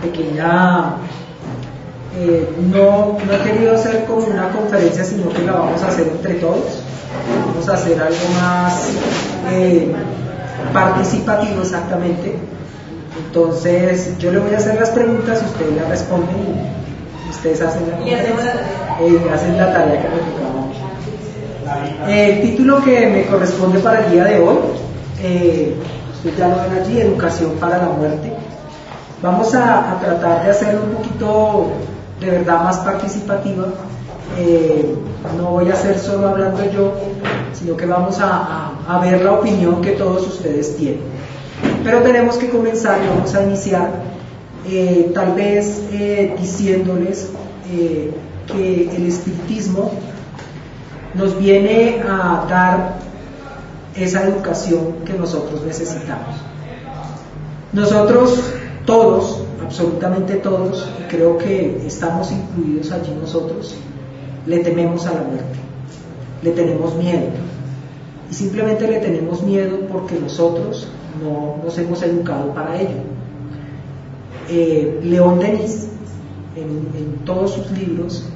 pequeña, no he querido hacer como una conferencia, sino que la vamos a hacer entre todos. Vamos a hacer algo más participativo, exactamente. Entonces yo le voy a hacer las preguntas y ustedes le responden y ustedes hacen la conferencia, hacen la tarea que me tocaba. El título que me corresponde para el día de hoy, ustedes ya lo ven allí, Educación para la Muerte. Vamos a tratar de hacerlo un poquito de verdad más participativa. No voy a hacer solo hablando yo, sino que vamos a ver la opinión que todos ustedes tienen. Pero tenemos que comenzar y vamos a iniciar tal vez diciéndoles que el espiritismo nos viene a dar esa educación que nosotros necesitamos. Nosotros todos, absolutamente todos, y creo que estamos incluidos allí nosotros, le tememos a la muerte, le tenemos miedo, y simplemente le tenemos miedo porque nosotros no nos hemos educado para ello. León Denis, en todos sus libros,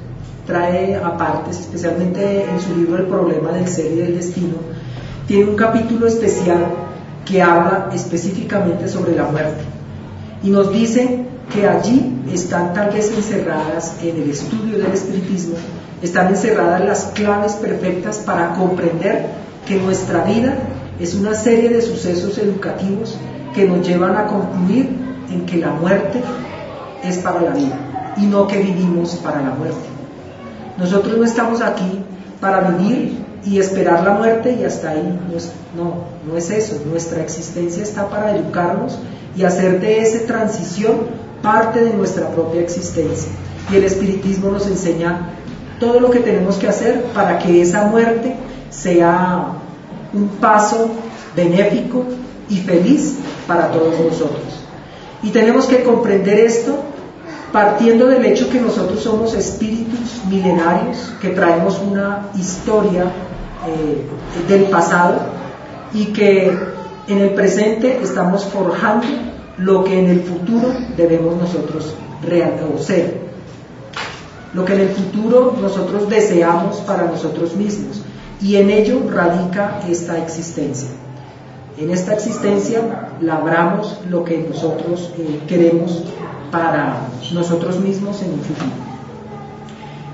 trae apartes, especialmente en su libro El problema del ser y del destino, tiene un capítulo especial que habla específicamente sobre la muerte, y nos dice que allí están tal vez encerradas, en el estudio del espiritismo, están encerradas las claves perfectas para comprender que nuestra vida es una serie de sucesos educativos que nos llevan a concluir en que la muerte es para la vida y no que vivimos para la muerte. Nosotros no estamos aquí para vivir y esperar la muerte y hasta ahí. No es eso. Nuestra existencia está para educarnos y hacer de esa transición parte de nuestra propia existencia. Y el espiritismo nos enseña todo lo que tenemos que hacer para que esa muerte sea un paso benéfico y feliz para todos nosotros. Y tenemos que comprender esto partiendo del hecho que nosotros somos espíritus milenarios que traemos una historia del pasado y que en el presente estamos forjando lo que en el futuro debemos nosotros ser, lo que en el futuro nosotros deseamos para nosotros mismos, y en ello radica esta existencia. En esta existencia labramos lo que nosotros queremos para nosotros mismos en un futuro,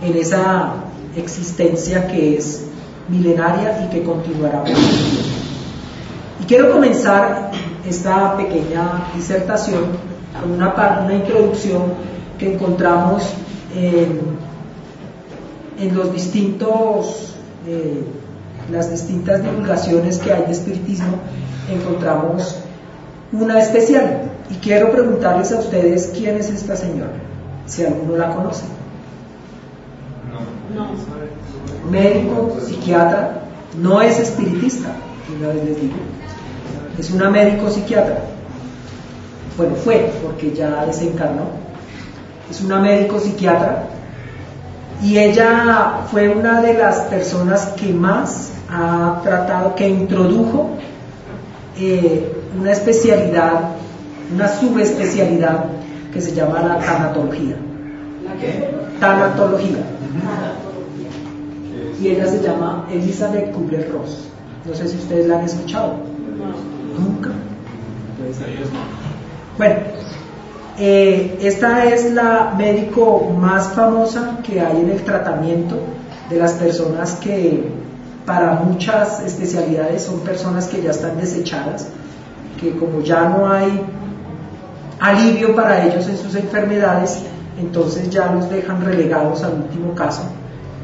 en esa existencia que es milenaria y que continuará por siempre. Y quiero comenzar esta pequeña disertación con una introducción que encontramos en los distintos las distintas divulgaciones que hay de espiritismo. Encontramos una especial, y quiero preguntarles a ustedes quién es esta señora, si alguno la conoce. No. Médico, psiquiatra, no es espiritista, una vez les digo, es una médico psiquiatra. Bueno, fue, porque ya desencarnó. Es una médico psiquiatra, y ella fue una de las personas que más ha tratado, que introdujo una especialidad, una subespecialidad que se llama la tanatología. ¿La qué? Tanatología. Y ella se llama Elizabeth Kubler-Ross. No sé si ustedes la han escuchado. Nunca. Bueno, esta es la médico más famosa que hay en el tratamiento de las personas que para muchas especialidades son personas que ya están desechadas, que como ya no hay alivio para ellos en sus enfermedades, entonces ya los dejan relegados al último caso,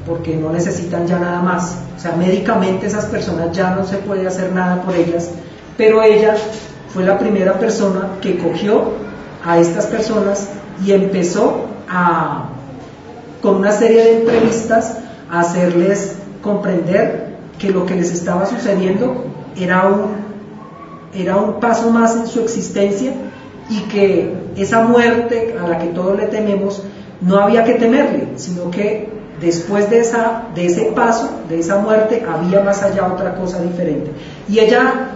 porque no necesitan ya nada más. O sea, médicamente esas personas ya no se puede hacer nada por ellas, pero ella fue la primera persona que cogió a estas personas y empezó con una serie de entrevistas, a hacerles comprender que lo que les estaba sucediendo era un paso más en su existencia, y que esa muerte a la que todos le tememos no había que temerle, sino que después de ese paso, de esa muerte, había más allá otra cosa diferente. Y ella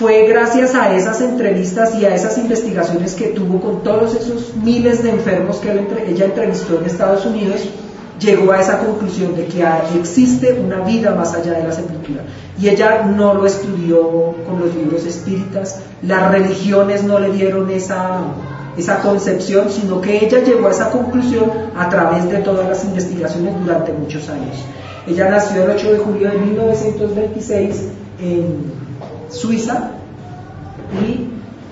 fue gracias a esas entrevistas y a esas investigaciones que tuvo con todos esos miles de enfermos que ella entrevistó en Estados Unidos, llegó a esa conclusión de que existe una vida más allá de la sepultura. Y ella no lo estudió con los libros espíritas, las religiones no le dieron esa concepción, sino que ella llegó a esa conclusión a través de todas las investigaciones durante muchos años. Ella nació el 8 de julio de 1926 en Suiza y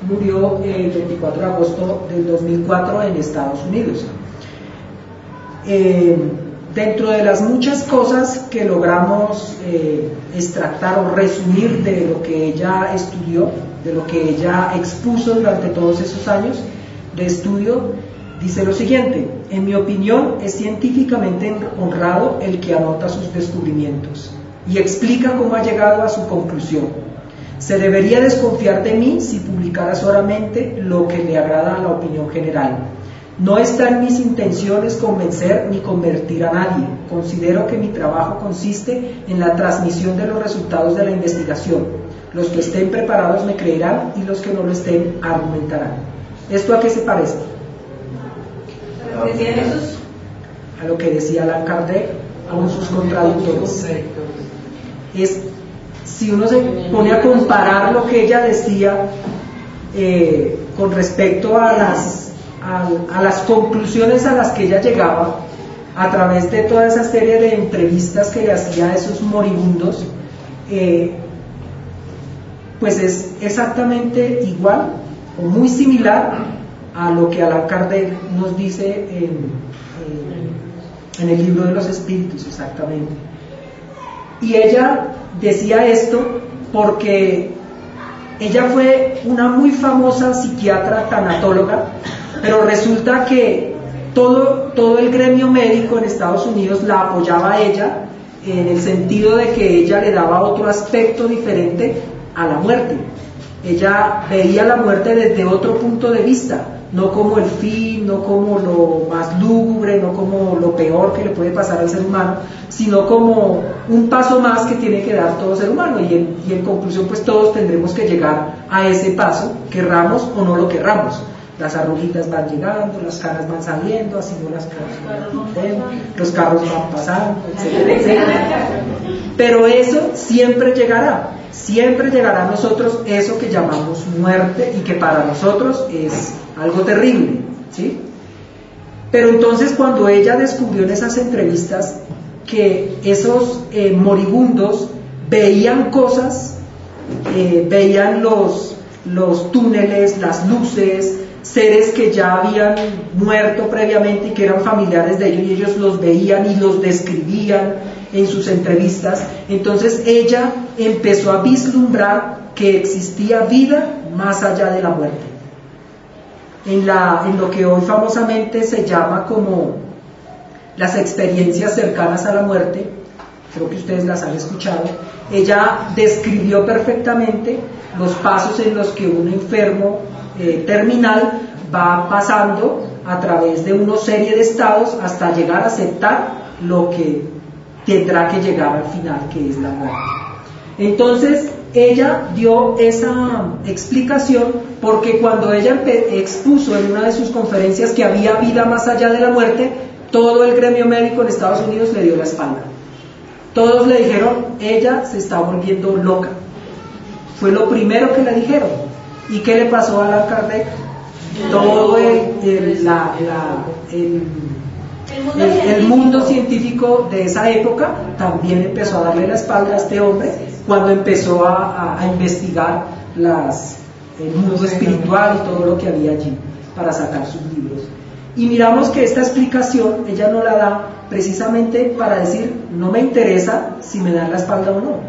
murió el 24 de agosto del 2004 en Estados Unidos. Dentro de las muchas cosas que logramos extractar o resumir de lo que ella estudió, de lo que ella expuso durante todos esos años de estudio, dice lo siguiente: en mi opinión es científicamente honrado el que anota sus descubrimientos y explica cómo ha llegado a su conclusión. Se debería desconfiar de mí si publicara solamente lo que le agrada a la opinión general. No está en mis intenciones convencer ni convertir a nadie. Considero que mi trabajo consiste en la transmisión de los resultados de la investigación. Los que estén preparados me creerán y los que no lo estén argumentarán. ¿Esto a qué se parece? A lo que decía Allan Kardec con sus contradictores. Si uno se pone a comparar lo que ella decía con respecto a las conclusiones a las que ella llegaba a través de toda esa serie de entrevistas que le hacía a esos moribundos, pues es exactamente igual o muy similar a lo que Allan Kardec nos dice en el libro de los espíritus, exactamente. Y ella decía esto porque ella fue una muy famosa psiquiatra tanatóloga, pero resulta que todo el gremio médico en Estados Unidos la apoyaba a ella en el sentido de que ella le daba otro aspecto diferente a la muerte. Ella veía la muerte desde otro punto de vista, no como el fin, no como lo más lúgubre, no como lo peor que le puede pasar al ser humano, sino como un paso más que tiene que dar todo ser humano, y en conclusión pues todos tendremos que llegar a ese paso, querramos o no lo querramos. Las arruguitas van llegando, las caras van saliendo, así no las caras los carros van pasando, etcétera, etcétera. Pero eso siempre llegará a nosotros eso que llamamos muerte y que para nosotros es algo terrible, ¿sí? Pero entonces cuando ella descubrió en esas entrevistas que esos moribundos veían cosas, veían los túneles, las luces, seres que ya habían muerto previamente y que eran familiares de ellos, y ellos los veían y los describían en sus entrevistas, entonces ella empezó a vislumbrar que existía vida más allá de la muerte. En lo que hoy famosamente se llama como las experiencias cercanas a la muerte, creo que ustedes las han escuchado, ella describió perfectamente los pasos en los que un enfermo terminal va pasando a través de una serie de estados hasta llegar a aceptar lo que tendrá que llegar al final, que es la muerte. Entonces ella dio esa explicación porque cuando ella expuso en una de sus conferencias que había vida más allá de la muerte, todo el gremio médico en Estados Unidos le dio la espalda. Todos le dijeron, ella se está volviendo loca. Fue lo primero que le dijeron. ¿Y qué le pasó a Allan Kardec? Todo el mundo científico de esa época también empezó a darle la espalda a este hombre cuando empezó a investigar el mundo espiritual y todo lo que había allí para sacar sus libros. Y miramos que esta explicación ella no la da precisamente para decir no me interesa si me dan la espalda o no.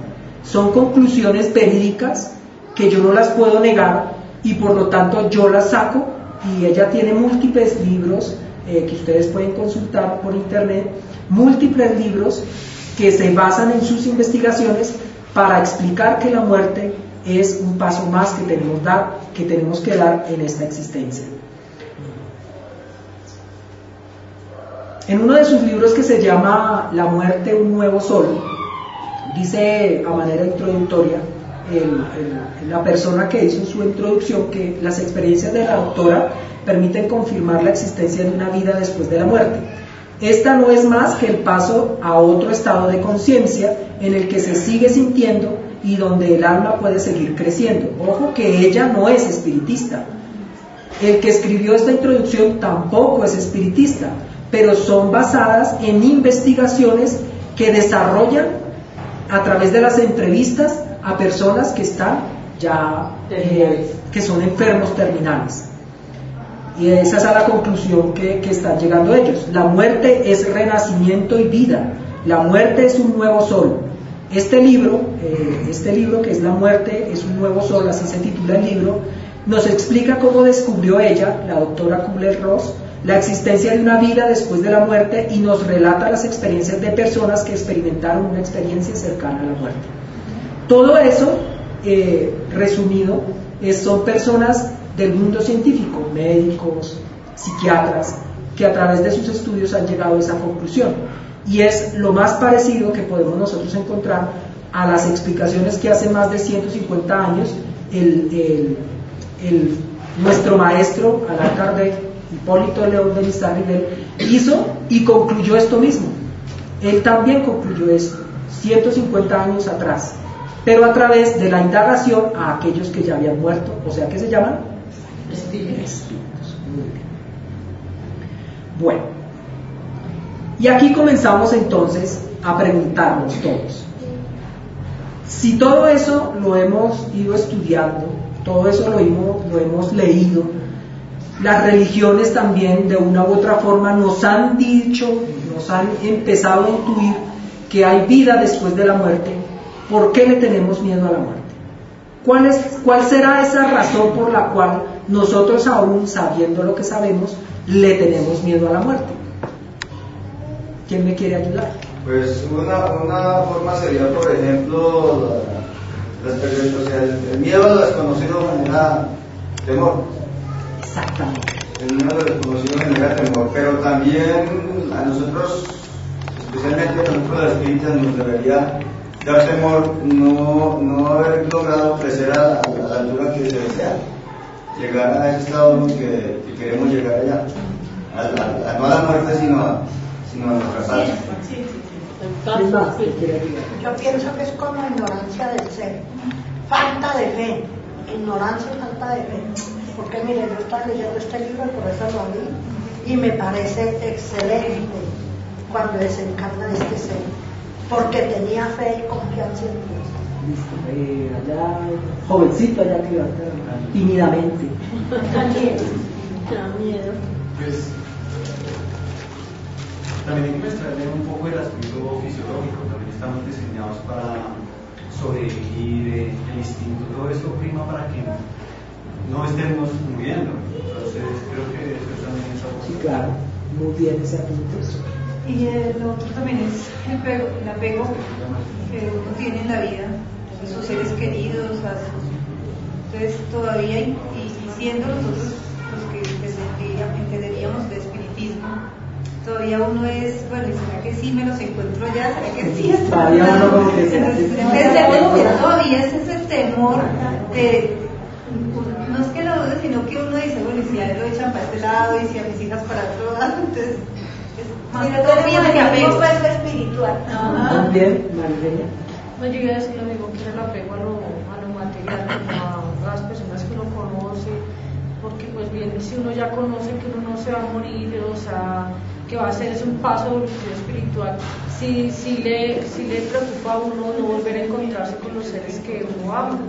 Son conclusiones verídicas que yo no las puedo negar y por lo tanto yo las saco, y ella tiene múltiples libros que ustedes pueden consultar por internet, múltiples libros que se basan en sus investigaciones para explicar que la muerte es un paso más que tenemos que dar en esta existencia. En uno de sus libros que se llama La muerte, un nuevo sol, dice a manera introductoria la persona que hizo su introducción, que las experiencias de la doctora permiten confirmar la existencia de una vida después de la muerte. Esta no es más que el paso a otro estado de conciencia en el que se sigue sintiendo y donde el alma puede seguir creciendo. Ojo que ella no es espiritista. El que escribió esta introducción tampoco es espiritista, pero son basadas en investigaciones que desarrollan a través de las entrevistas a personas que están ya, que son enfermos terminales. Y esa es a la conclusión que están llegando ellos. La muerte es renacimiento y vida. La muerte es un nuevo sol. Este libro que es La muerte es un nuevo sol, así se titula el libro, nos explica cómo descubrió ella, la doctora Kubler-Ross, la existencia de una vida después de la muerte, y nos relata las experiencias de personas que experimentaron una experiencia cercana a la muerte. Todo eso, resumido, son personas del mundo científico, médicos, psiquiatras, que a través de sus estudios han llegado a esa conclusión, y es lo más parecido que podemos nosotros encontrar a las explicaciones que hace más de 150 años nuestro maestro Allan Kardec, Hipólito León de Lizarrivel, hizo y concluyó esto mismo. Él también concluyó esto 150 años atrás, pero a través de la indagación a aquellos que ya habían muerto, o sea que se llaman espíritus. Muy bien. Bueno, y aquí comenzamos entonces a preguntarnos todos, si todo eso lo hemos ido estudiando, todo eso lo hemos leído, las religiones también de una u otra forma nos han dicho, nos han empezado a intuir que hay vida después de la muerte. ¿Por qué le tenemos miedo a la muerte? ¿Cuál será esa razón por la cual nosotros, aún sabiendo lo que sabemos, le tenemos miedo a la muerte? ¿Quién me quiere ayudar? Pues una forma sería, por ejemplo, el miedo a lo desconocido genera temor. Exactamente. El miedo a lo desconocido genera temor, pero también a nosotros, especialmente a nosotros los espíritas, nos debería dar temor no haber logrado crecer a la altura que se desea, llegar a ese estado que queremos llegar allá, no a la muerte, sino a nuestra paz. Yo pienso que es como ignorancia del ser, falta de fe, ignorancia y falta de fe. Porque mire, yo estaba leyendo este libro y por eso lo leí, y me parece excelente cuando desencarna este ser, porque tenía fe y confianza en Dios. Allá, jovencito, allá que tímidamente. Da miedo. Pues también hay que mezclarle un poco el aspecto fisiológico. También estamos diseñados para sobrevivir, el instinto, todo eso prima para que no estemos muriendo. Entonces creo que eso también es algo. Sí, claro, muy bien ese apunte. Y lo otro también es el apego que uno tiene en la vida, a sus seres queridos, entonces todavía, y siendo nosotros los que entenderíamos de espiritismo, todavía uno es, bueno, ¿será que sí me los encuentro ya? ¿Será que sí? Todavía uno como que todavía es ese temor de, no es que lo dude, sino que uno dice, bueno, y si a él lo echan para este lado y si a mis hijas para otro lado, entonces más que todo que apego es espiritual. También, Marileña. No, yo iba a decir lo mismo, que es el apego a lo material, a las personas que uno conoce, porque pues bien, si uno ya conoce que uno no se va a morir, o sea, que va a ser es un paso de evolución espiritual, si le preocupa a uno no volver a encontrarse con los seres que uno ama.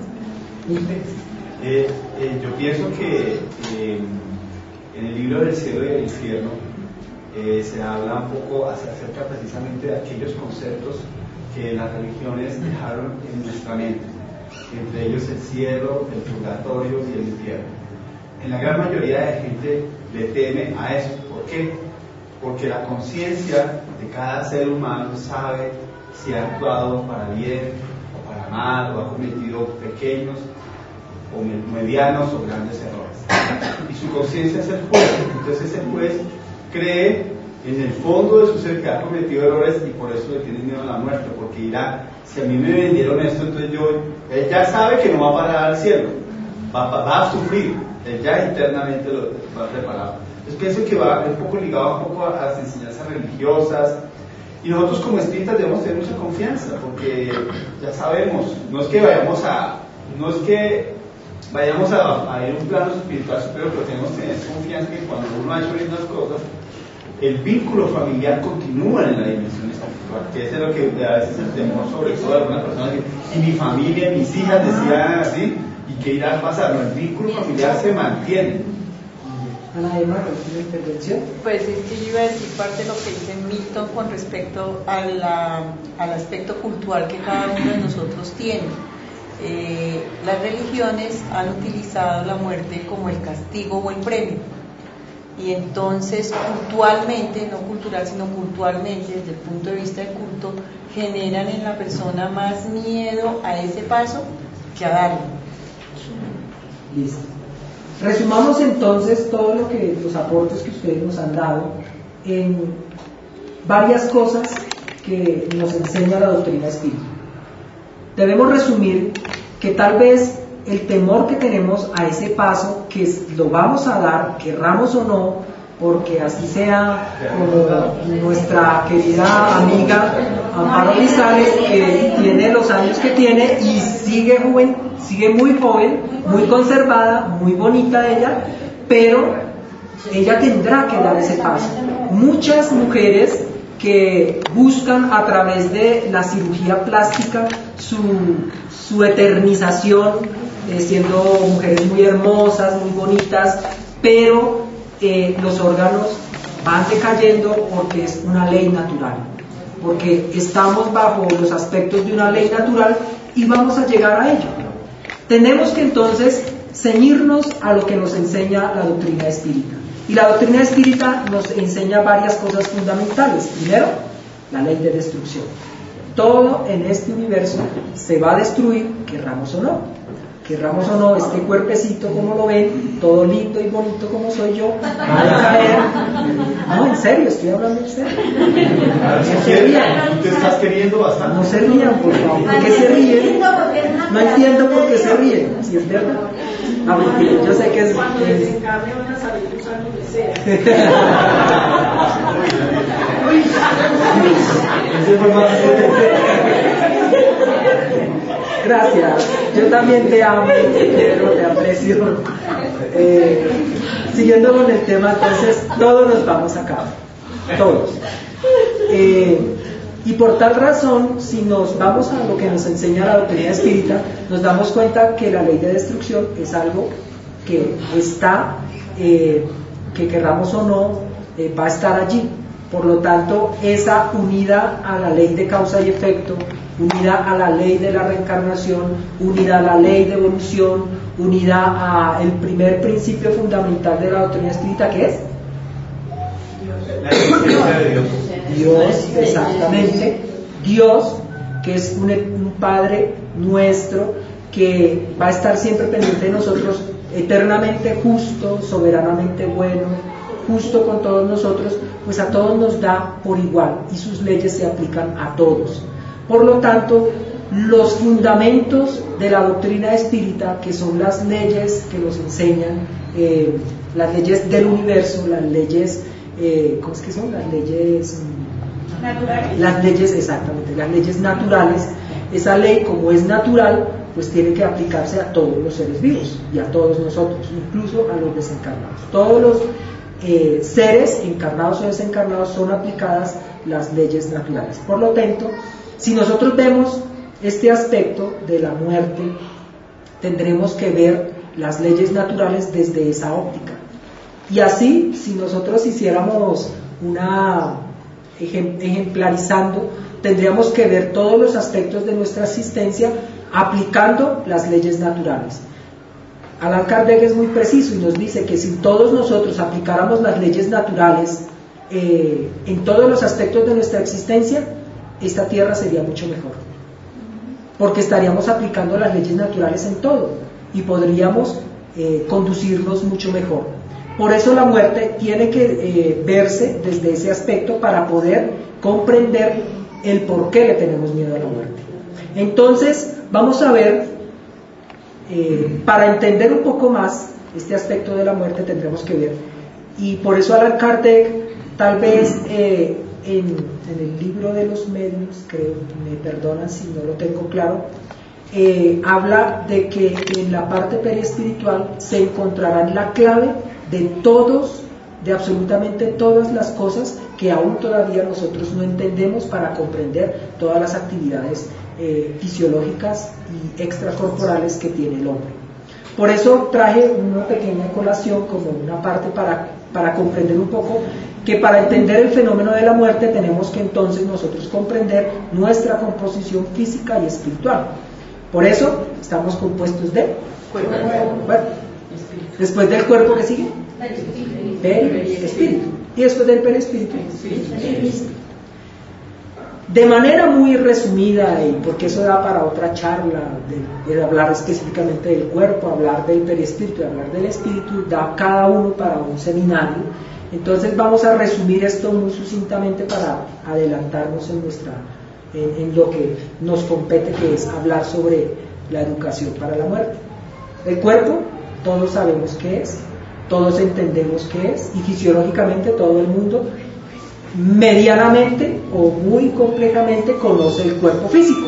Yo pienso que en el libro del cielo y del infierno se habla un poco acerca precisamente de aquellos conceptos que las religiones dejaron en nuestra mente, entre ellos el cielo, el purgatorio y el infierno. En la gran mayoría de gente le teme a eso. ¿Por qué? Porque la conciencia de cada ser humano sabe si ha actuado para bien o para mal, o ha cometido pequeños o medianos o grandes errores. Y su conciencia es el juez. Entonces el juez cree en el fondo de su ser que ha cometido errores y por eso le tiene miedo a la muerte, porque dirá, si a mí me vendieron esto, entonces él ya sabe que no va a parar al cielo, va a sufrir, él ya internamente lo va preparado. Entonces pienso que va un poco ligado un poco a las enseñanzas religiosas, y nosotros como espíritas debemos tener mucha confianza, porque ya sabemos, no es que vayamos a ir a un plano espiritual superior, pero tenemos que tener confianza que cuando uno ha hecho bien las cosas, el vínculo familiar continúa en la dimensión espiritual, que es lo que a veces el temor, sobre todo de algunas personas, que mi familia, mis hijas decían así, y qué irá a pasar, no, el vínculo familiar se mantiene. Ana Emma, ¿alguna intervención? Pues es que yo iba a decir parte de lo que dice Milton con respecto al aspecto cultural que cada uno de nosotros tiene. Las religiones han utilizado la muerte como el castigo o el premio, y entonces cultualmente, no cultural sino cultualmente, desde el punto de vista del culto, generan en la persona más miedo a ese paso que a darlo. Listo. Resumamos entonces todo los aportes que ustedes nos han dado en varias cosas que nos enseña la doctrina espírita. Debemos resumir que tal vez el temor que tenemos a ese paso, que lo vamos a dar, querramos o no, porque así sea como nuestra querida amiga Amparo Grisales, que tiene los años que tiene y sigue muy joven, muy conservada, muy bonita ella, pero ella tendrá que dar ese paso. Muchas mujeres que buscan a través de la cirugía plástica su eternización, siendo mujeres muy hermosas, muy bonitas, pero los órganos van decayendo porque es una ley natural, porque estamos bajo los aspectos de una ley natural y vamos a llegar a ello. Tenemos que entonces ceñirnos a lo que nos enseña la doctrina espírita. Y la doctrina espírita nos enseña varias cosas fundamentales. Primero, la ley de destrucción. Todo en este universo se va a destruir, querramos o no. Querramos o no, este cuerpecito, como lo ven, todo lindo y bonito como soy yo, va a decaer. No, en serio, estoy hablando en serio. No se rían. Tú te estás queriendo bastante. No se rían, por favor. ¿Por qué se ríen? No entiendo por qué se ríen, si es verdad. Ah, mentira, yo sé que es... Cuando desencarne van a salir tus años de cera. Gracias, yo también te amo, te quiero, te aprecio. Siguiendo con el tema, entonces, todos nos vamos a acabar, todos. Y por tal razón, si nos vamos a lo que nos enseña la doctrina espírita, nos damos cuenta que la ley de destrucción es algo que está, que querramos o no, va a estar allí. Por lo tanto, esa unida a la ley de causa y efecto, unida a la ley de la reencarnación, unida a la ley de evolución, unida al primer principio fundamental de la doctrina espírita, ¿qué es? La existencia de Dios. Dios, exactamente. Dios, que es un Padre nuestro, que va a estar siempre pendiente de nosotros, eternamente justo, soberanamente bueno, justo con todos nosotros, pues a todos nos da por igual y sus leyes se aplican a todos. Por lo tanto, los fundamentos de la doctrina espírita, que son las leyes que nos enseñan, las leyes del universo, las leyes, ¿cómo es que son? Las leyes naturales. Las leyes, exactamente, las leyes naturales. Esa ley, como es natural, pues tiene que aplicarse a todos los seres vivos y a todos nosotros, incluso a los desencarnados. Todos los seres encarnados o desencarnados son aplicadas las leyes naturales. Por lo tanto, si nosotros vemos este aspecto de la muerte, tendremos que ver las leyes naturales desde esa óptica. Y así, si nosotros hiciéramos una ejemplarizando, tendríamos que ver todos los aspectos de nuestra existencia aplicando las leyes naturales. Allan Kardec es muy preciso y nos dice que si todos nosotros aplicáramos las leyes naturales en todos los aspectos de nuestra existencia, esta tierra sería mucho mejor, porque estaríamos aplicando las leyes naturales en todo y podríamos conducirnos mucho mejor. Por eso la muerte tiene que verse desde ese aspecto para poder comprender el por qué le tenemos miedo a la muerte. Entonces, vamos a ver, para entender un poco más este aspecto de la muerte tendremos que ver, y por eso Allan Kardec, tal vez en el libro de los medios, creo, me perdonan si no lo tengo claro, habla de que en la parte periespiritual se encontrará la clave de absolutamente todas las cosas que aún todavía nosotros no entendemos para comprender todas las actividades fisiológicas y extracorporales que tiene el hombre. Por eso traje una pequeña colación como una parte para comprender un poco que para entender el fenómeno de la muerte tenemos que entonces nosotros comprender nuestra composición física y espiritual. Por eso estamos compuestos de cuerpo. Después del cuerpo, ¿qué sigue? Perispíritu. Y después del perispíritu, de manera muy resumida, y porque eso da para otra charla, de hablar específicamente del cuerpo, hablar del perispíritu, hablar del espíritu, da cada uno para un seminario. Entonces vamos a resumir esto muy sucintamente para adelantarnos en lo que nos compete, que es hablar sobre la educación para la muerte. El cuerpo, todos sabemos qué es, todos entendemos qué es, y fisiológicamente todo el mundo medianamente o muy complejamente conoce el cuerpo físico,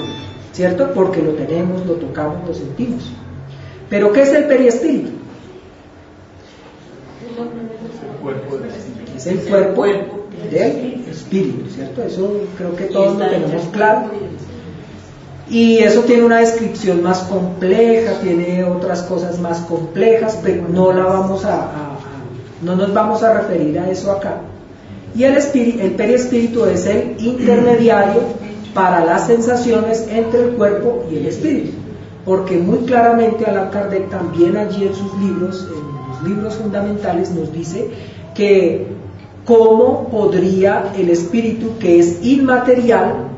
¿cierto? Porque lo tenemos, lo tocamos, lo sentimos. Pero ¿qué es el periespíritu? Es el cuerpo del espíritu, ¿cierto? Eso creo que todos lo tenemos claro. Y eso tiene una descripción más compleja, tiene otras cosas más complejas, pero no nos vamos a referir a eso acá. Y el perispíritu es el intermediario para las sensaciones entre el cuerpo y el espíritu, porque muy claramente Allan Kardec también allí en sus libros, en los libros fundamentales, nos dice que cómo podría el espíritu, que es inmaterial,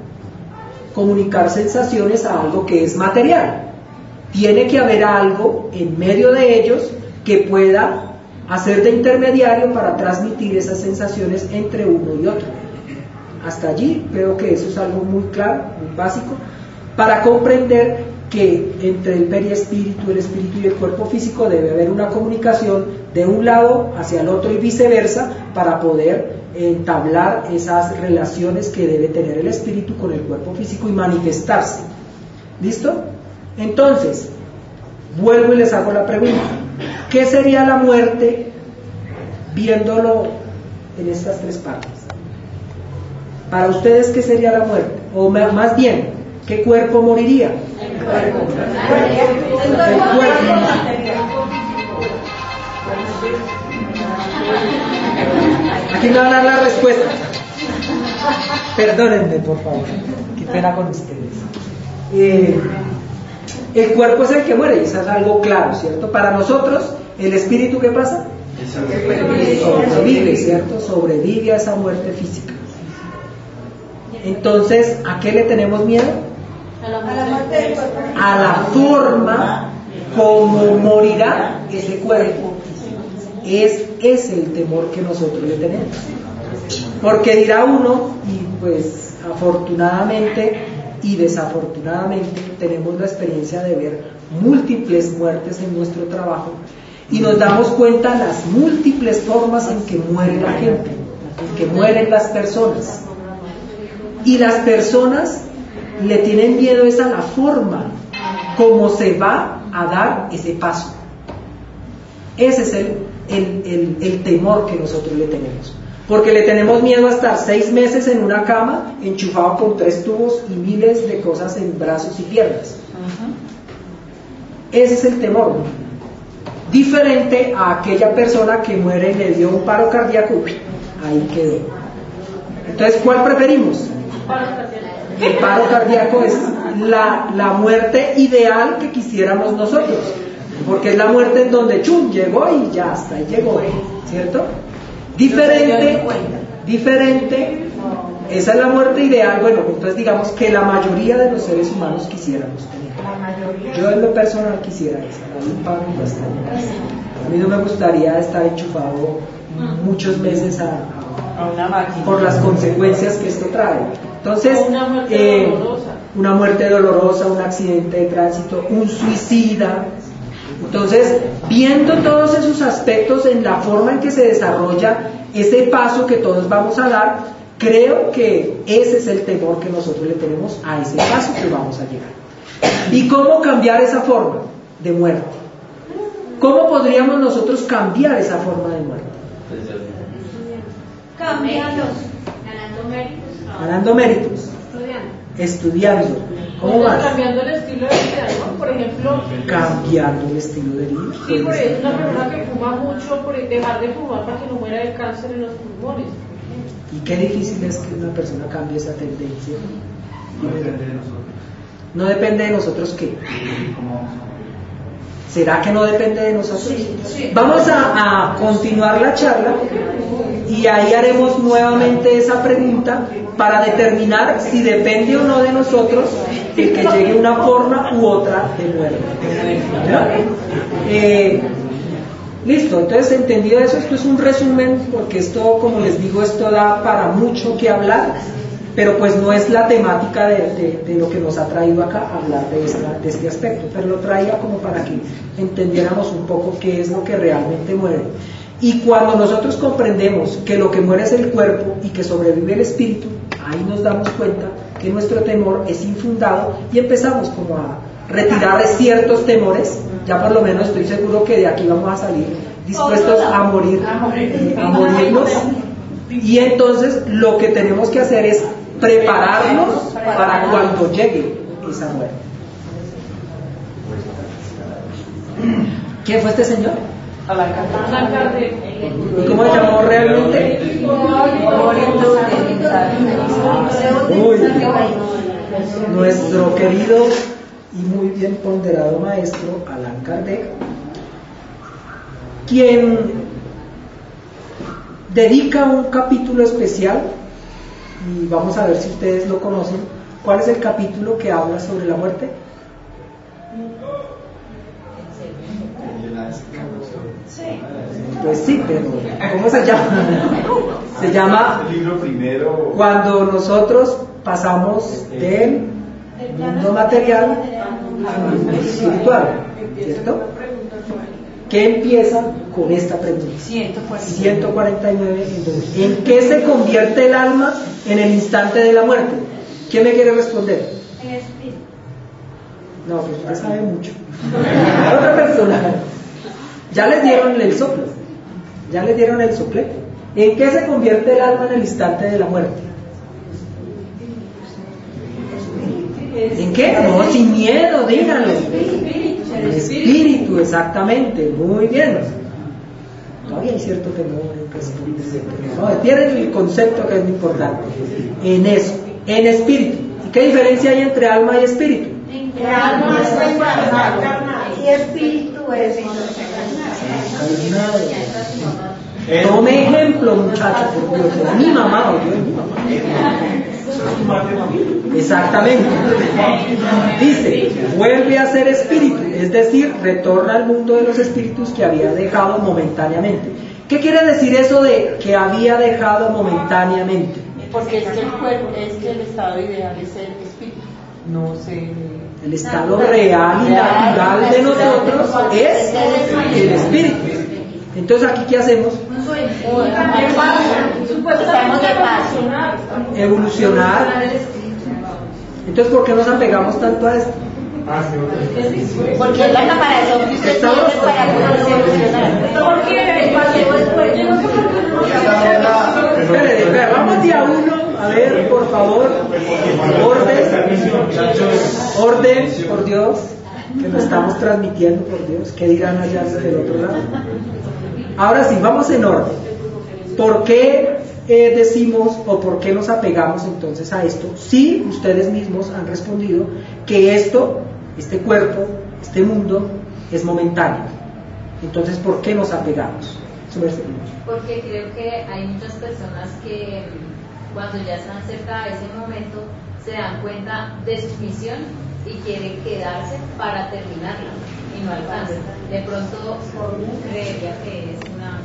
comunicar sensaciones a algo que es material. Tiene que haber algo en medio de ellos que pueda hacer de intermediario para transmitir esas sensaciones entre uno y otro. Hasta allí creo que eso es algo muy claro, muy básico, para comprender que entre el periespíritu, el espíritu y el cuerpo físico debe haber una comunicación de un lado hacia el otro y viceversa para poder entablar esas relaciones que debe tener el espíritu con el cuerpo físico y manifestarse. ¿Listo? Entonces, vuelvo y les hago la pregunta: ¿qué sería la muerte viéndolo en estas tres partes? Para ustedes, ¿qué sería la muerte? O más bien, ¿qué cuerpo moriría? El cuerpo. El cuerpo. Aquí me van a dar la respuesta. Perdónenme, por favor. Qué pena con ustedes. El cuerpo es el que muere, y eso es algo claro, ¿cierto? Para nosotros, ¿el espíritu qué pasa? Sobrevive, ¿cierto? Sobrevive a esa muerte física. Entonces, ¿a qué le tenemos miedo? A la forma como morirá ese cuerpo. Es el temor que nosotros le tenemos. Porque dirá uno, y pues afortunadamente y desafortunadamente tenemos la experiencia de ver múltiples muertes en nuestro trabajo y nos damos cuenta las múltiples formas en que muere la gente, en que mueren las personas. Y las personas le tienen miedo es a la forma como se va a dar ese paso. Ese es el temor que nosotros le tenemos, porque le tenemos miedo a estar 6 meses en una cama enchufado con 3 tubos y miles de cosas en brazos y piernas. Ese es el temor, diferente a aquella persona que muere y le dio un paro cardíaco, ahí quedó. Entonces, ¿cuál preferimos? El paro cardíaco es la muerte ideal que quisiéramos nosotros, porque es la muerte en donde chum, llegó y ya hasta ahí llegó, ¿cierto? Diferente esa es la muerte ideal. Bueno, entonces digamos que la mayoría de los seres humanos quisiéramos tener. La mayoría. Yo en lo personal quisiera esa, la paz y basta. A mí no me gustaría estar enchufado muchos meses a una máquina por las consecuencias que esto trae. Entonces, una muerte dolorosa. Una muerte dolorosa, un accidente de tránsito, un suicida. Entonces, viendo todos esos aspectos en la forma en que se desarrolla ese paso que todos vamos a dar, creo que ese es el temor que nosotros le tenemos a ese paso que vamos a llegar. ¿Y cómo cambiar esa forma de muerte? ¿Cómo podríamos nosotros cambiar esa forma de muerte? Cambiarlos. Ganando méritos, estudiando. ¿Cómo vas? Cambiando el estilo de vida, ¿no? Por ejemplo, Cambiando el estilo de vida. sí, por ejemplo, una persona que fuma mucho, por dejar de fumar para que no muera de cáncer en los pulmones. Y qué difícil es que una persona cambie esa tendencia. No depende de nosotros. No depende de nosotros qué. ¿Será que no depende de nosotros? Sí. Vamos a continuar la charla y ahí haremos nuevamente esa pregunta para determinar si depende o no de nosotros el que llegue una forma u otra de muerte. Listo, entonces entendido eso, esto es un resumen porque esto, como les digo, esto da para mucho que hablar, pero pues no es la temática de lo que nos ha traído acá hablar de este aspecto, pero lo traía como para que entendiéramos un poco qué es lo que realmente muere. Y cuando nosotros comprendemos que lo que muere es el cuerpo y que sobrevive el espíritu, ahí nos damos cuenta que nuestro temor es infundado y empezamos como a retirar ciertos temores. Ya por lo menos estoy seguro que de aquí vamos a salir dispuestos a morirnos. Y entonces lo que tenemos que hacer es prepararnos para cuando llegue esa muerte. ¿Quién fue este señor? Allan Kardec. ¿Y cómo se llamó realmente? Uy, nuestro querido y muy bien ponderado maestro Allan Kardec, quien dedica un capítulo especial, y vamos a ver si ustedes lo conocen. ¿Cuál es el capítulo que habla sobre la muerte? Pues sí, pero ¿cómo se llama? Se llama El libro primero. Cuando nosotros pasamos del mundo material al mundo espiritual, ¿cierto? Que empieza con esta pregunta. 149. Entonces, ¿en qué se convierte el alma en el instante de la muerte? ¿Quién me quiere responder? En espíritu. No, pues usted sabe mucho. Otra persona. Ya les dieron el soplo. Ya les dieron el soplete. ¿En qué se convierte el alma en el instante de la muerte? ¿En qué? No, sin miedo, díganlo. El espíritu, exactamente. Muy bien. Todavía hay cierto temor en que no, tienen el concepto que es muy importante. En eso, en espíritu. ¿Y qué diferencia hay entre alma y espíritu? El alma es carnal y espíritu es Tome ejemplo, muchachos, por Dios, es mi mamá, o yo es mi mamá. Exactamente. Dice, vuelve a ser espíritu, es decir, retorna al mundo de los espíritus que había dejado momentáneamente. ¿Qué quiere decir eso de que había dejado momentáneamente? Porque es que el cuerpo, es que el estado ideal es el espíritu, no sé. El estado real y natural de nosotros es el espíritu. Entonces, ¿aquí qué hacemos? Estamos de paso. Evolucionar. Entonces, ¿por qué nos apegamos tanto a esto? Porque es la caparazón que usted tiene para poder evolucionar. Espere, vamos de a uno. A ver, por favor. Orden, por Dios. Que lo estamos transmitiendo, por Dios. ¿Qué dirán allá del otro lado? Ahora sí, vamos en orden. ¿Por qué decimos o por qué nos apegamos entonces a esto? Si ustedes mismos han respondido que esto, este cuerpo, este mundo es momentáneo. Entonces, ¿por qué nos apegamos? Porque creo que hay muchas personas que cuando ya están cerca de ese momento, se dan cuenta de su misión y quieren quedarse para terminarla y no alcanzan. De pronto creería que es una...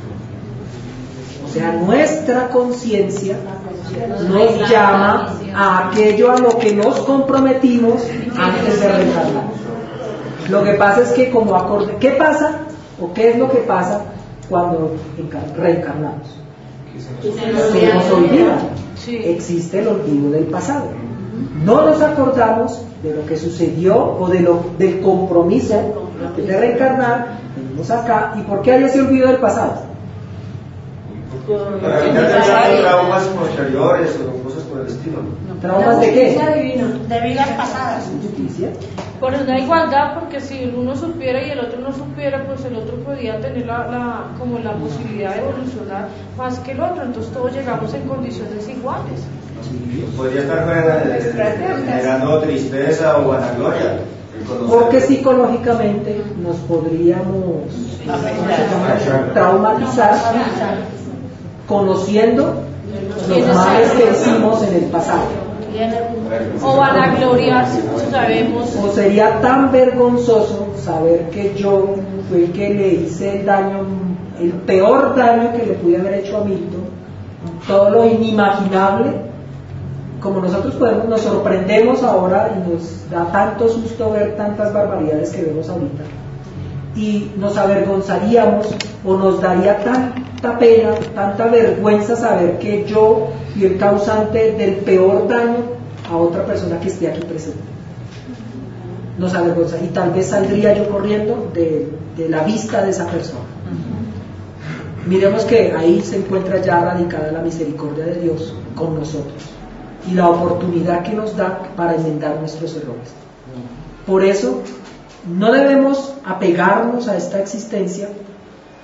O sea, nuestra conciencia nos llama a aquello a lo que nos comprometimos antes de reencarnar. Lo que pasa es que como acorde, ¿qué pasa o qué es lo que pasa cuando reencarnamos? Se nos olvida. Existe el olvido del pasado. No nos acordamos de lo que sucedió o del compromiso de reencarnar. Venimos acá. ¿Y por qué hay ese olvido del pasado? Para evitar tener traumas posteriores o cosas por el estilo. ¿Traumas de qué? De vidas pasadas. Por una igualdad, porque si uno supiera y el otro no supiera, pues el otro podía tener como la posibilidad de evolucionar más que el otro, entonces todos llegamos en condiciones iguales. Podría estar generando tristeza o vanagloria. Porque psicológicamente nos podríamos traumatizar conociendo los males que hicimos en el pasado. O vanagloriarse, pues sabemos. O sería tan vergonzoso saber que yo fui el que le hice el daño, el peor daño que le pude haber hecho a Milton, todo lo inimaginable. Como nosotros nos sorprendemos ahora y nos da tanto susto ver tantas barbaridades que vemos ahorita, y nos avergonzaríamos o nos daría tanta pena, tanta vergüenza saber que yo fui el causante del peor daño a otra persona que esté aquí presente. Nos avergonza y tal vez saldría yo corriendo de la vista de esa persona. Miremos que ahí se encuentra ya radicada la misericordia de Dios con nosotros y la oportunidad que nos da para enmendar nuestros errores. Por eso no debemos apegarnos a esta existencia,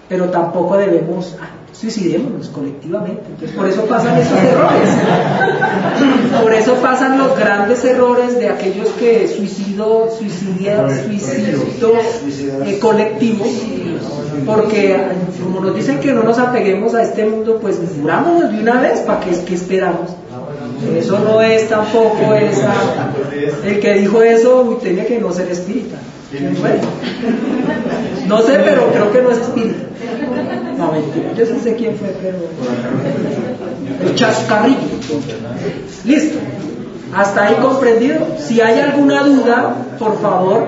pero tampoco debemos suicidémonos colectivamente. Entonces, por eso pasan esos errores. Por eso pasan los grandes errores de aquellos que suicidio colectivo, porque como nos dicen que no nos apeguemos a este mundo, pues murámonos de una vez. ¿Para qué esperamos? Eso no es tampoco el que dijo eso tenía que no ser espírita. ¿Quién fue? No sé, pero creo que no es espírita. No, mentira, yo sí sé quién fue, pero el chascarrillo. Listo, hasta ahí comprendido. Si hay alguna duda, por favor,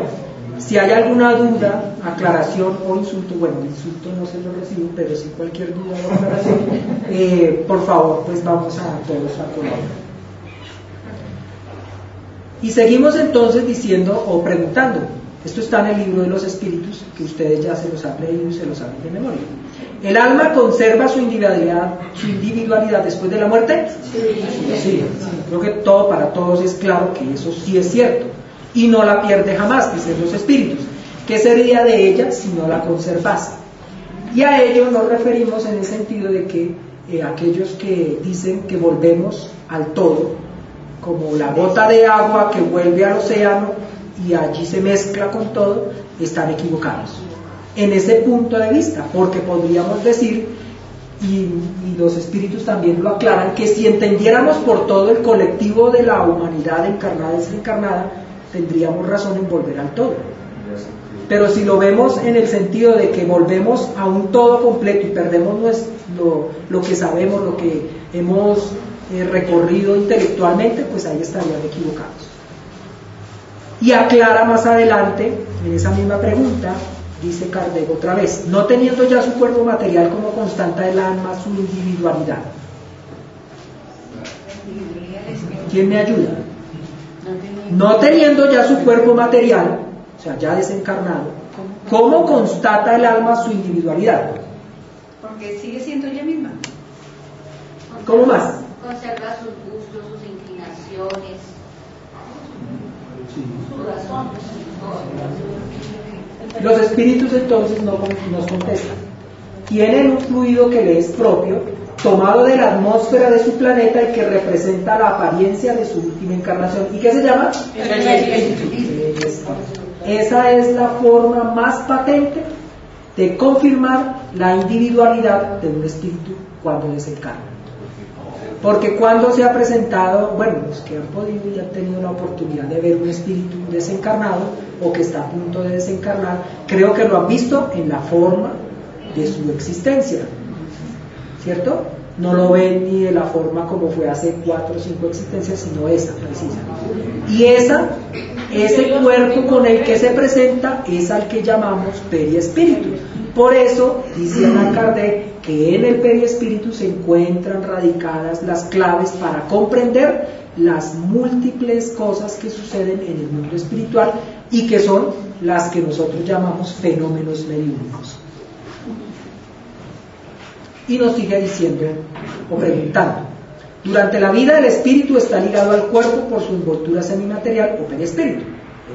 si hay alguna duda, aclaración o insulto, bueno, insulto no se lo recibo, pero si cualquier duda o aclaración, por favor, pues vamos a todos a colaborar. Y seguimos entonces diciendo o preguntando. Esto está en el libro de los espíritus, que ustedes ya se los han leído y se los saben de memoria. ¿El alma conserva su individualidad después de la muerte? Sí. Creo que para todos es claro que eso sí es cierto. Y no la pierde jamás, dicen los espíritus. ¿Qué sería de ella si no la conservase? Y a ello nos referimos en el sentido de que aquellos que dicen que volvemos al todo, como la gota de agua que vuelve al océano, y allí se mezcla con todo, están equivocados en ese punto de vista, porque podríamos decir, y los espíritus también lo aclaran, que si entendiéramos por todo el colectivo de la humanidad encarnada y desencarnada, tendríamos razón en volver al todo. Pero si lo vemos en el sentido de que volvemos a un todo completo y perdemos lo que sabemos, lo que hemos recorrido intelectualmente, pues ahí estarían equivocados. Y aclara más adelante, en esa misma pregunta, dice Kardec otra vez, no teniendo ya su cuerpo material como constante del alma, su individualidad. ¿Quién me ayuda? No teniendo ya su cuerpo material, o sea, ya desencarnado, ¿cómo constata el alma su individualidad? Porque sigue siendo ella misma. ¿Cómo más? Conserva sus gustos, sus inclinaciones. Los espíritus entonces nos contestan. Tienen un fluido que le es propio, tomado de la atmósfera de su planeta y que representa la apariencia de su última encarnación. ¿Y qué se llama? El espíritu. Esa es la forma más patente de confirmar la individualidad de un espíritu cuando desencarna. Porque cuando se ha presentado, bueno, los que han podido y han tenido la oportunidad de ver un espíritu desencarnado o que está a punto de desencarnar, creo que lo han visto en la forma de su existencia, ¿cierto? No lo ven ni de la forma como fue hace 4 o 5 existencias, sino esa precisa. Y ese cuerpo con el que se presenta es al que llamamos periespíritu. Por eso dice Allan Kardec que en el periespíritu se encuentran radicadas las claves para comprender las múltiples cosas que suceden en el mundo espiritual y que son las que nosotros llamamos fenómenos mediúnicos. Y nos sigue diciendo o preguntando: durante la vida el espíritu está ligado al cuerpo por su envoltura semimaterial o perispíritu.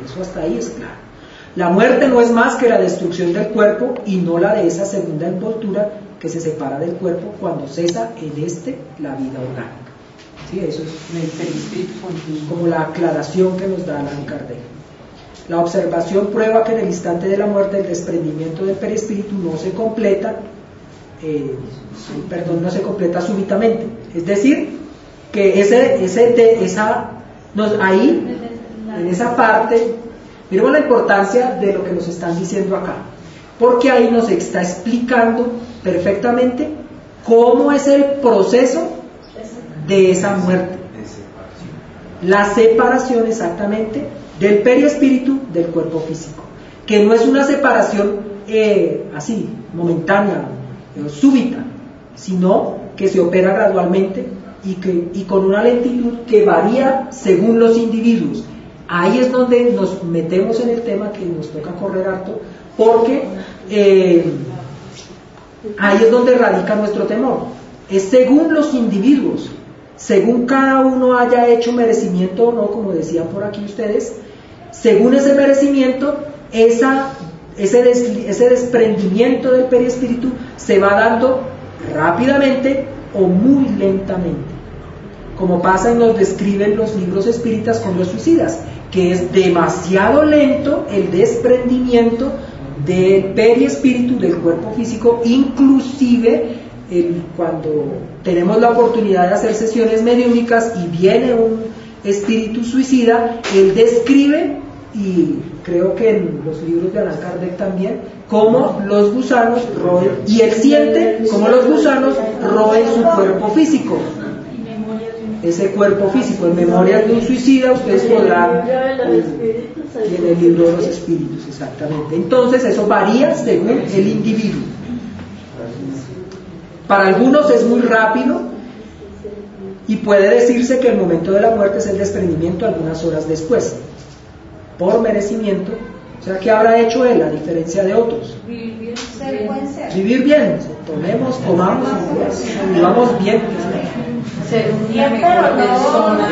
Eso hasta ahí es claro. La muerte no es más que la destrucción del cuerpo y no la de esa segunda envoltura que se separa del cuerpo cuando cesa en la vida orgánica. ¿Sí? Eso es el perispíritu como la aclaración que nos da Allan Kardec. La observación prueba que en el instante de la muerte el desprendimiento del perispíritu no se completa súbitamente. Es decir, que ahí, en esa parte, miremos la importancia de lo que nos están diciendo acá, porque ahí nos está explicando perfectamente cómo es el proceso de esa muerte, la separación exactamente del periespíritu del cuerpo físico, que no es una separación así, momentánea, súbita, sino que se opera gradualmente y con una lentitud que varía según los individuos. Ahí es donde nos metemos en el tema que nos toca correr harto, porque ahí es donde radica nuestro temor. Es según los individuos, según cada uno haya hecho merecimiento o no, como decían por aquí ustedes, según ese merecimiento, ese desprendimiento del perispíritu se va dando rápidamente o muy lentamente, como pasa y nos describen los libros espíritas con los suicidas, que es demasiado lento el desprendimiento del perispíritu del cuerpo físico. Inclusive cuando tenemos la oportunidad de hacer sesiones mediúnicas y viene un espíritu suicida, él describe, y creo que en los libros de Allan Kardec también, cómo los gusanos roen, y él siente cómo los gusanos roen su cuerpo físico. Ese cuerpo físico, en memoria de un suicida, ustedes podrán, en el libro de los espíritus, exactamente. Entonces eso varía según el individuo. Para algunos es muy rápido y puede decirse que el momento de la muerte es el desprendimiento algunas horas después, por merecimiento. O sea, ¿qué habrá hecho él a diferencia de otros? Vivir bien, tomemos, comamos y vivamos bien. Ser una mejor persona,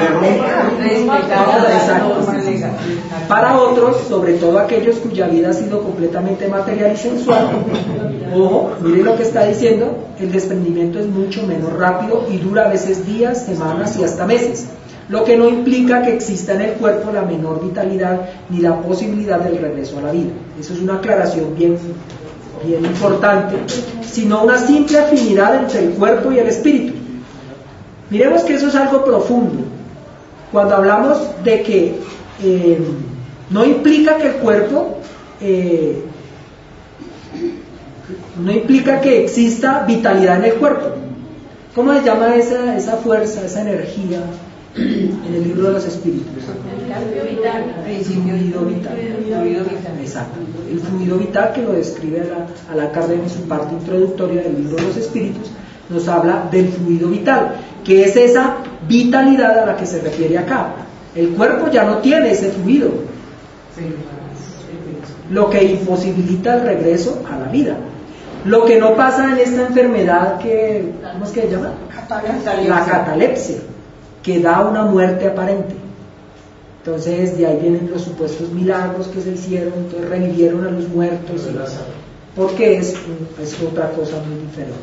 Para otros, sobre todo aquellos cuya vida ha sido completamente material y sensual, ojo, miren lo que está diciendo, el desprendimiento es mucho menos rápido y dura a veces días, semanas y hasta meses, lo que no implica que exista en el cuerpo la menor vitalidad ni la posibilidad del regreso a la vida. Eso es una aclaración bien importante, sino una simple afinidad entre el cuerpo y el espíritu. Miremos que eso es algo profundo. Cuando hablamos de que no implica que el cuerpo, no implica que exista vitalidad en el cuerpo. ¿Cómo se llama esa fuerza, esa energía en el libro de los espíritus? El fluido vital. Exacto. El fluido vital, que lo describe Allan Kardec en su parte introductoria del libro de los espíritus, nos habla del fluido vital, que es esa vitalidad a la que se refiere acá. El cuerpo ya no tiene ese fluido, lo que imposibilita el regreso a la vida. Lo que no pasa en esta enfermedad que, ¿cómo es que se llama? La catalepsia, que da una muerte aparente. Entonces de ahí vienen los supuestos milagros que se hicieron, entonces revivieron a los muertos, porque es otra cosa muy diferente.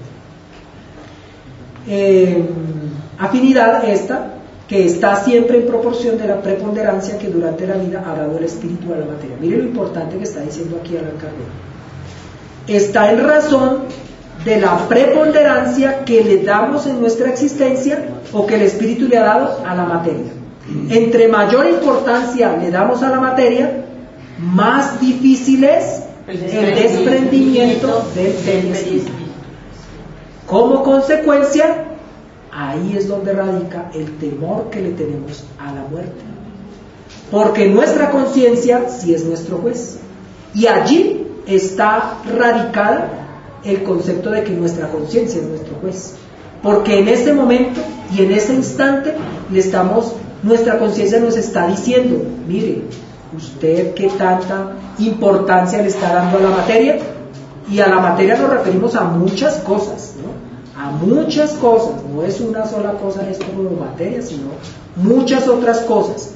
Afinidad esta que está siempre en proporción de la preponderancia que durante la vida ha dado el espíritu a la materia. Mire lo importante que está diciendo aquí Allan Kardec. está en razón de la preponderancia que le damos en nuestra existencia o que el espíritu le ha dado a la materia. Entre mayor importancia le damos a la materia, más difícil es el desprendimiento del espíritu. Como consecuencia, ahí es donde radica el temor que le tenemos a la muerte. Porque nuestra conciencia sí es nuestro juez. Y allí está radicada el concepto de que nuestra conciencia es nuestro juez. Porque en ese momento y en ese instante nuestra conciencia nos está diciendo, mire, usted qué tanta importancia le está dando a la materia. Y a la materia nos referimos a muchas cosas, ¿no? A muchas cosas, no es una sola cosa esto como materia, sino muchas otras cosas.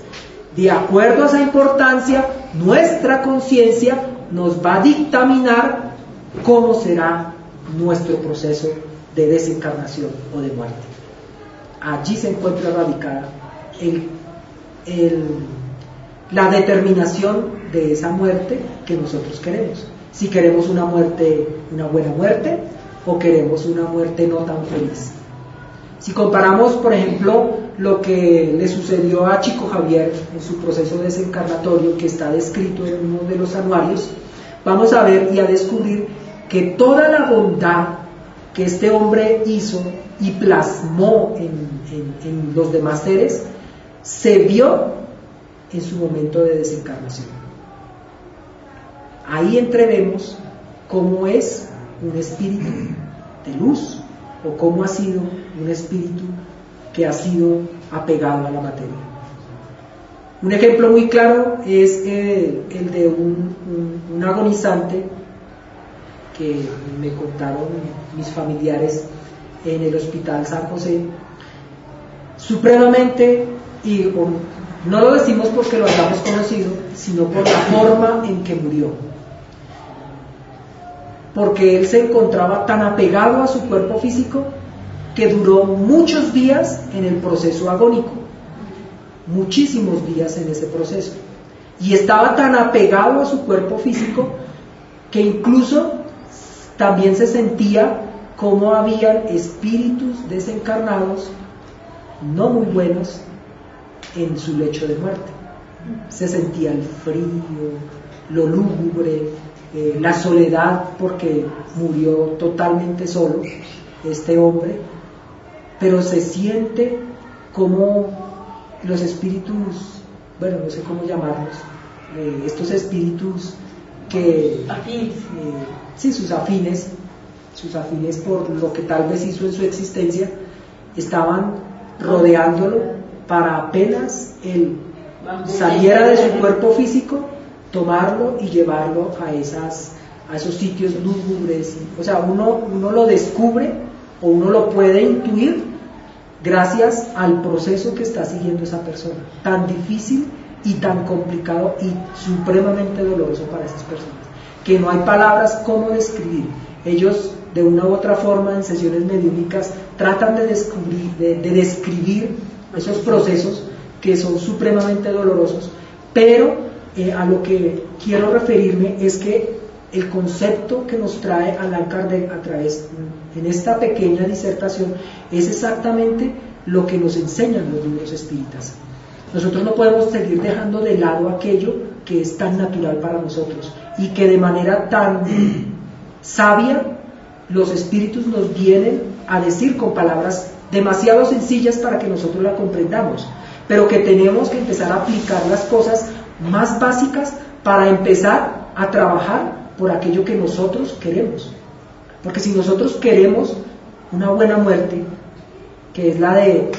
De acuerdo a esa importancia, nuestra conciencia nos va a dictaminar cómo será nuestro proceso de desencarnación o de muerte. Allí se encuentra radicada la determinación de esa muerte que nosotros queremos. Si queremos una buena muerte, o queremos una muerte no tan feliz. Si comparamos, por ejemplo, lo que le sucedió a Chico Javier en su proceso desencarnatorio, que está descrito en uno de los anuarios, vamos a ver y a descubrir que toda la bondad que este hombre hizo y plasmó en los demás seres, se vio en su momento de desencarnación. Ahí entrevemos cómo es un espíritu de luz o cómo ha sido un espíritu que ha sido apegado a la materia. Un ejemplo muy claro es el de un agonizante que me contaron mis familiares en el Hospital San José, supremamente, y no lo decimos porque lo hayamos conocido, sino por la forma en que murió. Porque él se encontraba tan apegado a su cuerpo físico que duró muchos días en el proceso agónico, muchísimos días en ese proceso, y estaba tan apegado a su cuerpo físico que incluso también se sentía como habían espíritus desencarnados no muy buenos en su lecho de muerte. Se sentía el frío, lo lúgubre, la soledad, porque murió totalmente solo este hombre, pero se siente como los espíritus, bueno, no sé cómo llamarlos, estos espíritus que sí, sus afines por lo que tal vez hizo en su existencia, estaban rodeándolo para apenas él saliera de su cuerpo físico, tomarlo y llevarlo a esos sitios lúgubres. O sea, uno lo descubre o uno lo puede intuir gracias al proceso que está siguiendo esa persona, tan difícil y tan complicado y supremamente doloroso para esas personas, que no hay palabras cómo describir. Ellos, de una u otra forma, en sesiones mediúnicas, tratan de describir esos procesos que son supremamente dolorosos, pero a lo que quiero referirme es que el concepto que nos trae Allan Kardec a través en esta pequeña disertación es exactamente lo que nos enseñan los libros espíritas. Nosotros no podemos seguir dejando de lado aquello que es tan natural para nosotros y que de manera tan sabia los espíritus nos vienen a decir con palabras demasiado sencillas para que nosotros la comprendamos, pero que tenemos que empezar a aplicar las cosas más básicas para empezar a trabajar por aquello que nosotros queremos. Porque si nosotros queremos una buena muerte, que es la de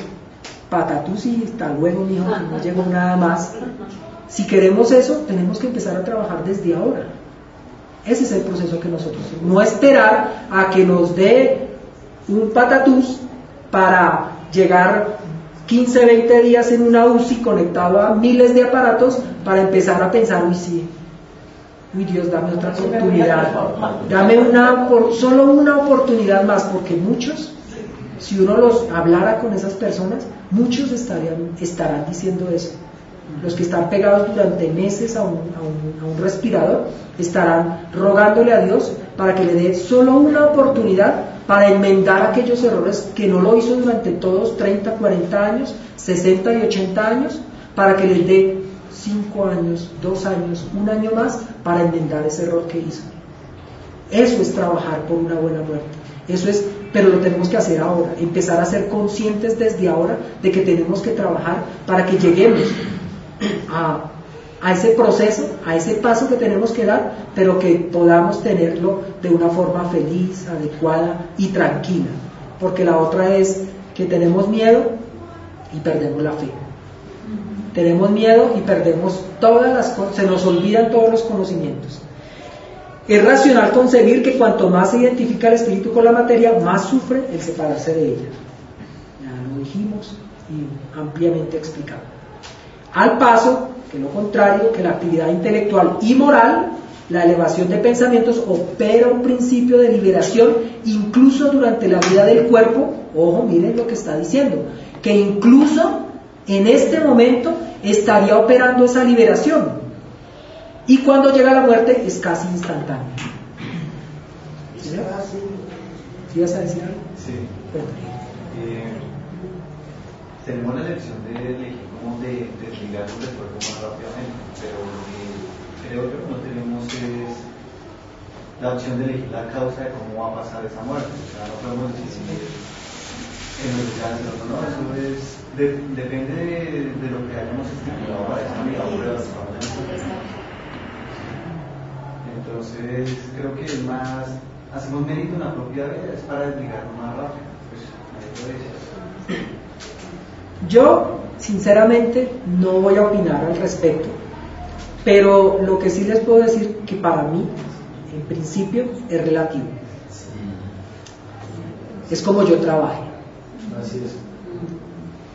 patatús y hasta luego, mijo, que no llegó nada más, si queremos eso, tenemos que empezar a trabajar desde ahora. Ese es el proceso que nosotros tenemos. No esperar a que nos dé un patatús para llegar 15, 20 días en una UCI conectado a miles de aparatos para empezar a pensar, uy sí, uy Dios, dame otra oportunidad, dame solo una oportunidad más, porque muchos, si uno los hablara con esas personas, muchos estarán diciendo eso. Los que están pegados durante meses a un respirador estarán rogándole a Dios para que le dé solo una oportunidad para enmendar aquellos errores que no lo hizo durante todos 30, 40 años, 60 y 80 años, para que les dé 5 años, 2 años, 1 año más para enmendar ese error que hizo. Eso es trabajar por una buena muerte. Eso es, pero lo tenemos que hacer ahora, empezar a ser conscientes desde ahora de que tenemos que trabajar para que lleguemos a ese proceso, a ese paso que tenemos que dar, pero que podamos tenerlo de una forma feliz, adecuada y tranquila, porque la otra es que tenemos miedo y perdemos la fe. Tenemos miedo y perdemos todas las cosas, se nos olvidan todos los conocimientos. Es racional concebir que cuanto más se identifica el espíritu con la materia, más sufre el separarse de ella. Ya lo dijimos y ampliamente explicado. Al paso que lo contrario, que la actividad intelectual y moral, la elevación de pensamientos, opera un principio de liberación incluso durante la vida del cuerpo. Ojo, miren lo que está diciendo, que incluso en este momento estaría operando esa liberación. Y cuando llega la muerte es casi instantánea. ¿Sí? ¿Sí vas a decir algo? Sí. Tenemos la elección de elegir cómo desligarnos del cuerpo más rápidamente, pero lo que creo que no tenemos es la opción de elegir la causa de cómo va a pasar esa muerte. O sea, no podemos decir que nos digan, no, eso es, depende de lo que hayamos estipulado para esa vida o pruebas. Entonces creo que es más, hacemos mérito en la propia vida, es para desligarnos más rápido. Pues, yo, sinceramente, no voy a opinar al respecto, pero lo que sí les puedo decir que para mí, en principio, es relativo. Es como yo trabaje. Así es.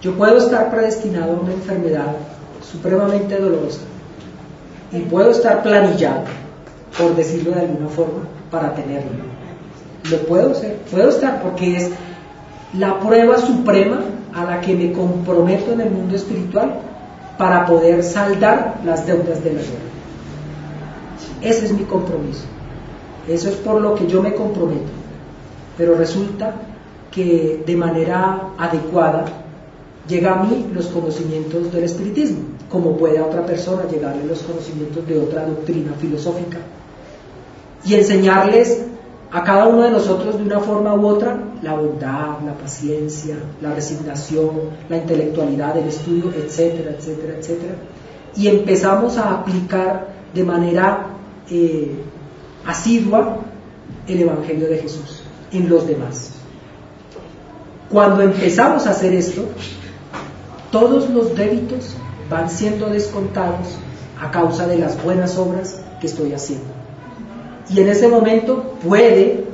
Yo puedo estar predestinado a una enfermedad supremamente dolorosa y puedo estar planillado, por decirlo de alguna forma, para tenerlo. Lo puedo ser, puedo estar, porque es la prueba suprema a la que me comprometo en el mundo espiritual para poder saldar las deudas de la guerra. Ese es mi compromiso, eso es por lo que yo me comprometo. Pero resulta que de manera adecuada llega a mí los conocimientos del espiritismo, como puede a otra persona llegarle los conocimientos de otra doctrina filosófica, y enseñarles a cada uno de nosotros de una forma u otra la bondad, la paciencia, la resignación, la intelectualidad, el estudio, etcétera, etcétera, etcétera, y empezamos a aplicar de manera asidua el Evangelio de Jesús en los demás. Cuando empezamos a hacer esto, todos los débitos van siendo descontados a causa de las buenas obras que estoy haciendo. Y en ese momento puede,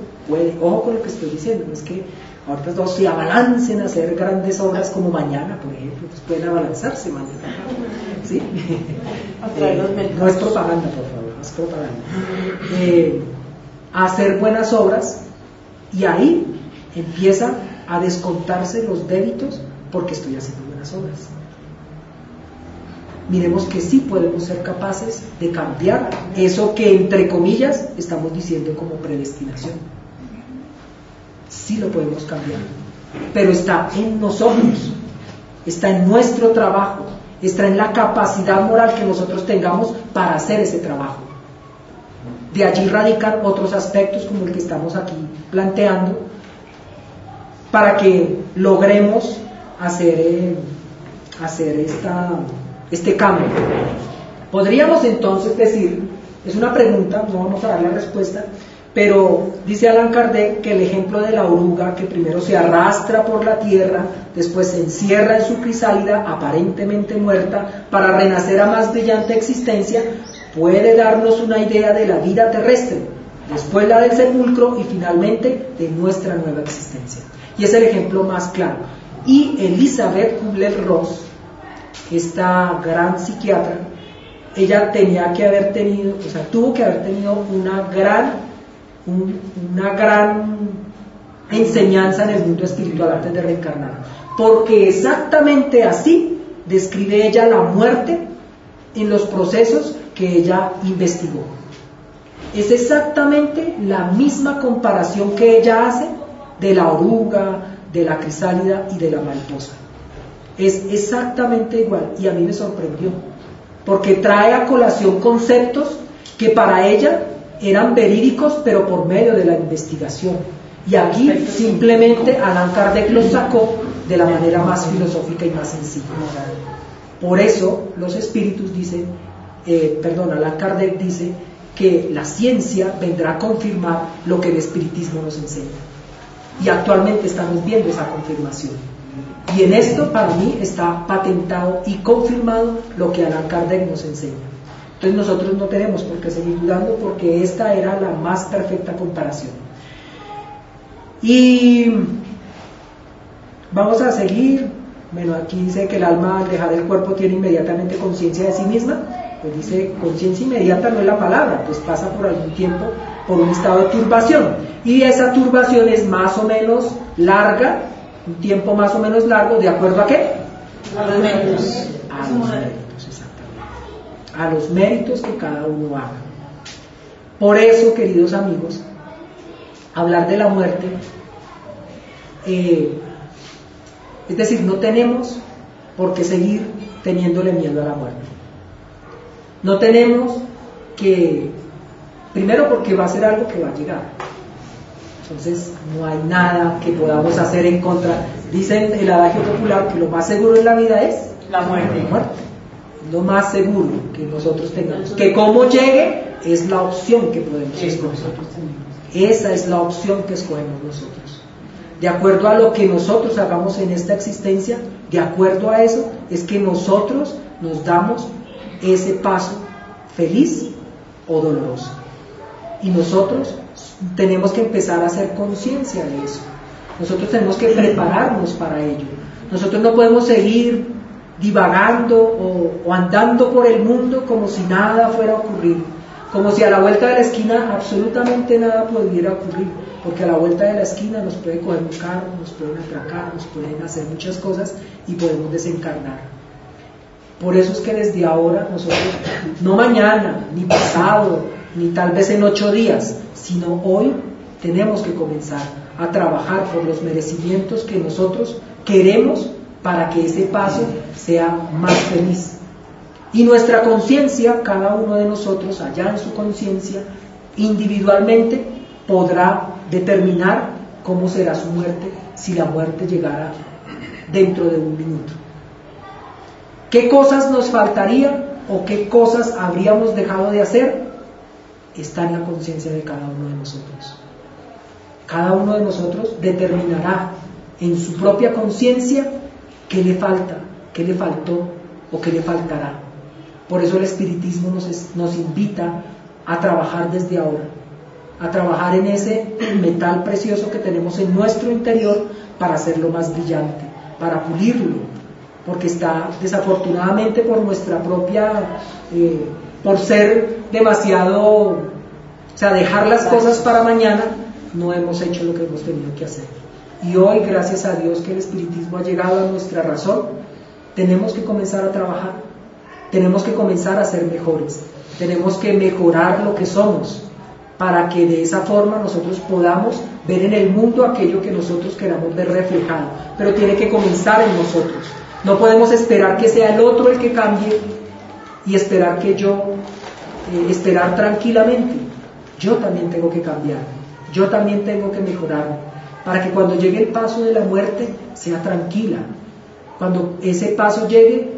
ojo con lo que estoy diciendo, no es que ahorita todos se abalancen a hacer grandes obras como mañana, por ejemplo, pues pueden abalanzarse mañana, ¿sí? No es propaganda, por favor, no es propaganda. A hacer buenas obras, y ahí empieza a descontarse los débitos porque estoy haciendo buenas obras. Miremos que sí podemos ser capaces de cambiar eso que entre comillas estamos diciendo como predestinación. Sí lo podemos cambiar, pero está en nosotros, está en nuestro trabajo, está en la capacidad moral que nosotros tengamos para hacer ese trabajo. De allí radican otros aspectos como el que estamos aquí planteando, para que logremos hacer este cambio. Podríamos entonces decir, es una pregunta, no vamos a dar la respuesta, pero dice Allan Kardec que el ejemplo de la oruga que primero se arrastra por la tierra, después se encierra en su crisálida aparentemente muerta para renacer a más brillante existencia, puede darnos una idea de la vida terrestre, después la del sepulcro y finalmente de nuestra nueva existencia. Y es el ejemplo más claro. Y Elizabeth Kubler-Ross, esta gran psiquiatra, ella tuvo que haber tenido una gran enseñanza en el mundo espiritual antes de reencarnar, porque exactamente así describe ella la muerte en los procesos que ella investigó. es exactamente la misma comparación que ella hace de la oruga, de la crisálida y de la mariposa. Es exactamente igual, y a mí me sorprendió, porque trae a colación conceptos que para ella eran verídicos, pero por medio de la investigación. Y aquí simplemente Allan Kardec los sacó de la manera más filosófica y más sencilla. Por eso los espíritus dicen, Allan Kardec dice que la ciencia vendrá a confirmar lo que el espiritismo nos enseña. Y actualmente estamos viendo esa confirmación. Y en esto para mí está patentado y confirmado lo que Allan Kardec nos enseña. Entonces nosotros no tenemos por qué seguir dudando, porque esta era la más perfecta comparación. Y vamos a seguir. Bueno, aquí dice que el alma al dejar el cuerpo tiene inmediatamente conciencia de sí misma. Pues dice, conciencia inmediata no es la palabra, pues pasa por algún tiempo por un estado de turbación. Y esa turbación es más o menos larga, un tiempo más o menos largo, ¿de acuerdo a qué? A los méritos. A los méritos, exactamente. A los méritos que cada uno haga. Por eso, queridos amigos, hablar de la muerte, es decir, no tenemos por qué seguir teniéndole miedo a la muerte. No tenemos que, primero porque va a ser algo que va a llegar. Entonces no hay nada que podamos hacer en contra. Dicen el adagio popular que lo más seguro en la vida es la muerte. La muerte. Lo más seguro que nosotros tengamos. Que como llegue es la opción que podemos escoger. Esa es la opción que escogemos nosotros. De acuerdo a lo que nosotros hagamos en esta existencia, de acuerdo a eso, es que nosotros nos damos ese paso feliz o doloroso. Y nosotros tenemos que empezar a hacer conciencia de eso. Nosotros tenemos que prepararnos para ello. Nosotros no podemos seguir divagando o andando por el mundo como si nada fuera a ocurrir, como si a la vuelta de la esquina absolutamente nada pudiera ocurrir, porque a la vuelta de la esquina nos puede coger un carro, nos pueden atracar, nos pueden hacer muchas cosas y podemos desencarnar. Por eso es que desde ahora nosotros, no mañana, ni pasado, ni tal vez en 8 días, sino hoy tenemos que comenzar a trabajar por los merecimientos que nosotros queremos para que ese paso sea más feliz. Y nuestra conciencia, cada uno de nosotros, allá en su conciencia, individualmente podrá determinar cómo será su muerte si la muerte llegara dentro de un minuto. ¿Qué cosas nos faltarían o qué cosas habríamos dejado de hacer? Está en la conciencia de cada uno de nosotros. Cada uno de nosotros determinará en su propia conciencia qué le falta, qué le faltó o qué le faltará. Por eso el espiritismo nos invita a trabajar desde ahora, a trabajar en ese metal precioso que tenemos en nuestro interior para hacerlo más brillante, para pulirlo, porque está desafortunadamente por nuestra propia, por ser demasiado, o sea, dejar las cosas para mañana, no hemos hecho lo que hemos tenido que hacer. Y hoy, gracias a Dios que el espiritismo ha llegado a nuestra razón, tenemos que comenzar a trabajar, tenemos que comenzar a ser mejores, tenemos que mejorar lo que somos, para que de esa forma nosotros podamos ver en el mundo aquello que nosotros queramos ver reflejado, pero tiene que comenzar en nosotros. No podemos esperar que sea el otro el que cambie y esperar que yo, esperar tranquilamente. Yo también tengo que cambiar, yo también tengo que mejorar, para que cuando llegue el paso de la muerte sea tranquila. Cuando ese paso llegue,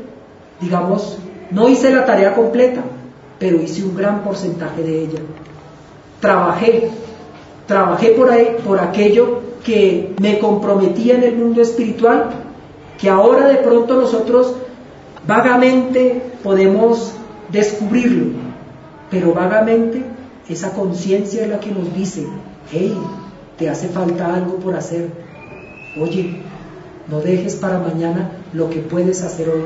digamos, no hice la tarea completa, pero hice un gran porcentaje de ella. Trabajé por aquello que me comprometía en el mundo espiritual, que ahora de pronto nosotros vagamente podemos descubrirlo, pero vagamente esa conciencia es la que nos dice: hey, te hace falta algo por hacer, oye, no dejes para mañana lo que puedes hacer hoy,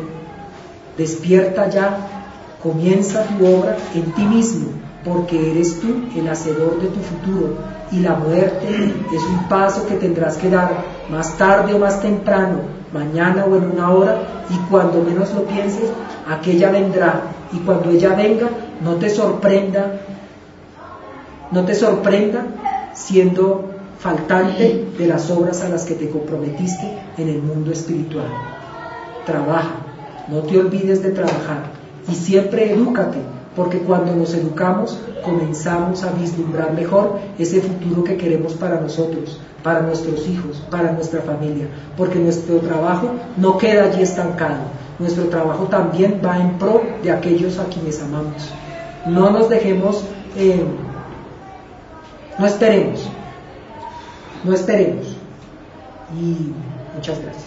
despierta ya, comienza tu obra en ti mismo, porque eres tú el hacedor de tu futuro, y la muerte es un paso que tendrás que dar más tarde o más temprano, mañana o en una hora, y cuando menos lo pienses, aquella vendrá, y cuando ella venga, no te sorprenda No te sorprenda siendo faltante de las obras a las que te comprometiste en el mundo espiritual. Trabaja, no te olvides de trabajar y siempre edúcate, porque cuando nos educamos comenzamos a vislumbrar mejor ese futuro que queremos para nosotros, para nuestros hijos, para nuestra familia, porque nuestro trabajo no queda allí estancado, nuestro trabajo también va en pro de aquellos a quienes amamos. No nos dejemos, no esperemos, y muchas gracias.